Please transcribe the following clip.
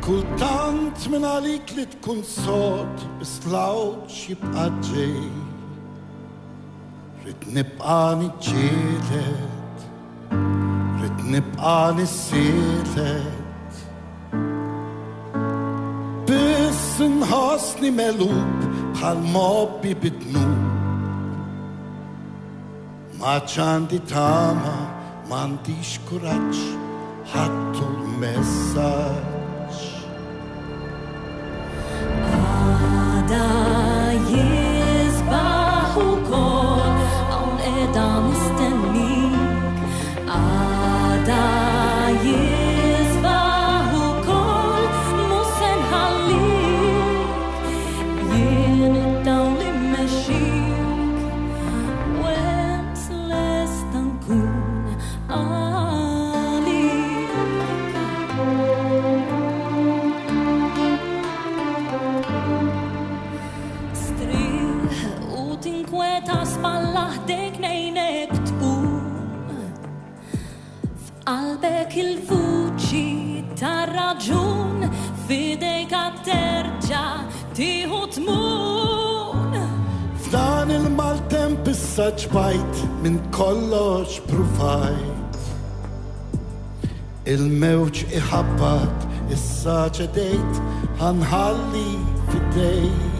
Kultant minn għalik li tkun sod bis flawt jibqa' ġej. Rid nibqa' niġġieled, rid nibqa' nissieled. Biss inħossni melub bħal mobbi bidnub. Ma ċandi tama, m'għandix kuraġġ, ħadtu l-messaġġ. Għada jizbaħ ukoll hawn qiegħda mistennik. Għada jizbaħ ukoll mhux se nħallik. Jien id-dawn li mmexxik wens lesta nkun għalik. Strih u tinkweta spalla ħdejk ngħinek tqum. F'qalbek il-vuċi tar-raġun, f'idejk terġa' tieħu tmun. F'dan il-maltemp issa ġbajt minn kollox pruvajt. Il-mewġ iħabbat issa ċedejt ħanħalli fidejk.